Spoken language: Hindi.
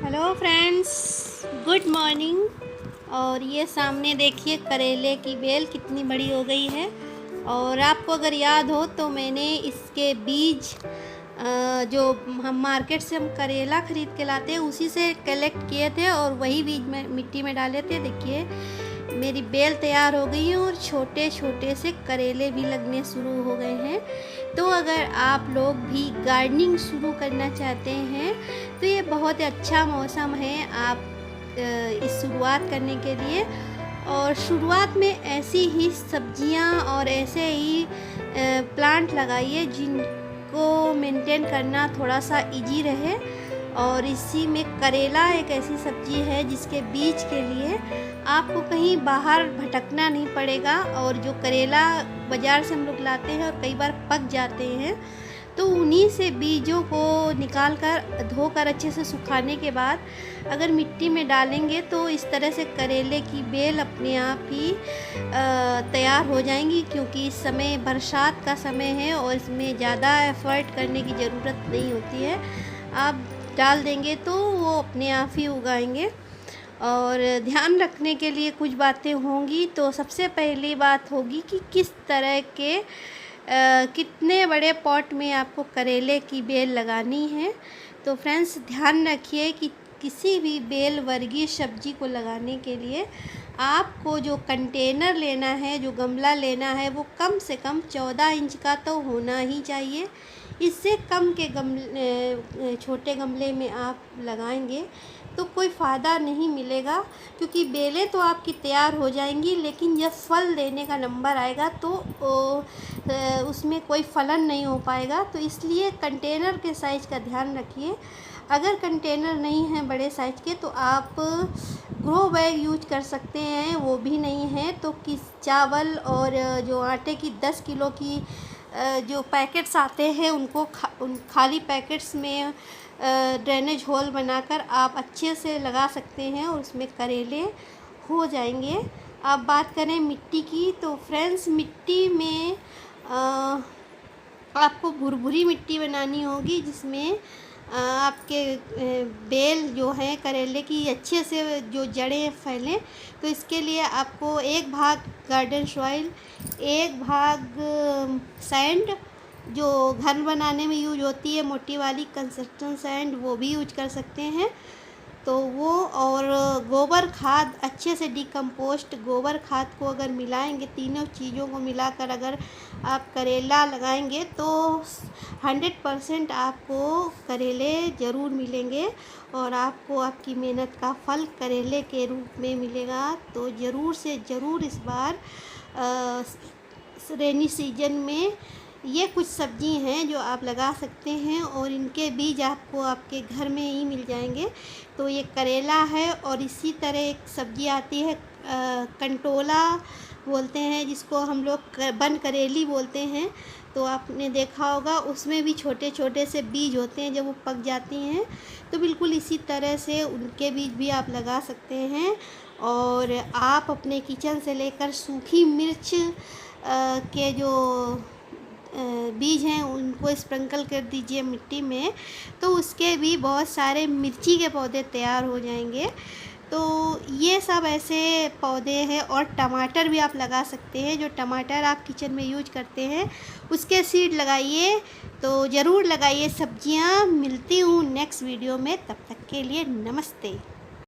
Hello friends, good morning. और ये सामने देखिए करेले की बेल कितनी बड़ी हो गई है। और आपको अगर याद हो तो मैंने इसके बीज जो हम मार्केट से हम करेला ख़रीद के लाते हैं उसी से कलेक्ट किए थे और वही बीज में मिट्टी में डाले थे। देखिए मेरी बेल तैयार हो गई है और छोटे छोटे से करेले भी लगने शुरू हो गए हैं। तो अगर आप लोग भी गार्डनिंग शुरू करना चाहते हैं तो ये बहुत अच्छा मौसम है आप इस शुरुआत करने के लिए। और शुरुआत में ऐसी ही सब्जियां और ऐसे ही प्लांट लगाइए जिनको मेंटेन करना थोड़ा सा इजी रहे। और इसी में करेला एक ऐसी सब्जी है जिसके बीज के लिए आपको कहीं बाहर भटकना नहीं पड़ेगा। और जो करेला बाज़ार से हम लोग लाते हैं और कई बार पक जाते हैं तो उन्हीं से बीजों को निकाल कर धोकर अच्छे से सुखाने के बाद अगर मिट्टी में डालेंगे तो इस तरह से करेले की बेल अपने आप ही तैयार हो जाएंगी। क्योंकि इस समय बरसात का समय है और इसमें ज़्यादा एफर्ट करने की ज़रूरत नहीं होती है। आप डाल देंगे तो वो अपने आप ही उगाएंगे। और ध्यान रखने के लिए कुछ बातें होंगी। तो सबसे पहली बात होगी कि किस तरह के कितने बड़े पॉट में आपको करेले की बेल लगानी है। तो फ्रेंड्स ध्यान रखिए कि किसी भी बेल वर्गीय सब्जी को लगाने के लिए आपको जो कंटेनर लेना है, जो गमला लेना है, वो कम से कम 14 इंच का तो होना ही चाहिए। इससे कम के छोटे गमले में आप लगाएंगे तो कोई फ़ायदा नहीं मिलेगा। क्योंकि बेलें तो आपकी तैयार हो जाएंगी लेकिन जब फल देने का नंबर आएगा तो उसमें कोई फलन नहीं हो पाएगा। तो इसलिए कंटेनर के साइज़ का ध्यान रखिए। अगर कंटेनर नहीं है बड़े साइज़ के तो आप ग्रो बैग यूज कर सकते हैं, वो भी नहीं है तो चावल और जो आटे की 10 किलो की जो पैकेट्स आते हैं उनको उन खाली पैकेट्स में ड्रेनेज होल बनाकर आप अच्छे से लगा सकते हैं और उसमें करेले हो जाएंगे। अब बात करें मिट्टी की तो फ्रेंड्स मिट्टी में आपको भुरभुरी मिट्टी बनानी होगी जिसमें आपके बेल जो है करेले की अच्छे से जो जड़ें फैलें। तो इसके लिए आपको 1 भाग गार्डन सॉइल, 1 भाग सैंड जो घर बनाने में यूज होती है मोटी वाली कंस्ट्रक्शन सैंड, वो भी यूज कर सकते हैं। तो वो और गोबर खाद अच्छे से डिकम्पोस्ट गोबर खाद को अगर मिलाएंगे, तीनों चीज़ों को मिलाकर अगर आप करेला लगाएंगे तो 100% आपको करेले ज़रूर मिलेंगे और आपको आपकी मेहनत का फल करेले के रूप में मिलेगा। तो ज़रूर से ज़रूर इस बार रेनी सीजन में ये कुछ सब्जी हैं जो आप लगा सकते हैं और इनके बीज आपको आपके घर में ही मिल जाएंगे। तो ये करेला है और इसी तरह एक सब्जी आती है कंटोला बोलते हैं जिसको हम लोग बन करेली बोलते हैं। तो आपने देखा होगा उसमें भी छोटे छोटे से बीज होते हैं जब वो पक जाती हैं। तो बिल्कुल इसी तरह से उनके बीज भी आप लगा सकते हैं। और आप अपने किचन से लेकर सूखी मिर्च के जो बीज हैं उनको स्प्रिंकल कर दीजिए मिट्टी में तो उसके भी बहुत सारे मिर्ची के पौधे तैयार हो जाएंगे। तो ये सब ऐसे पौधे हैं। और टमाटर भी आप लगा सकते हैं, जो टमाटर आप किचन में यूज करते हैं उसके सीड लगाइए। तो ज़रूर लगाइए सब्जियां। मिलती हूँ नेक्स्ट वीडियो में, तब तक के लिए नमस्ते।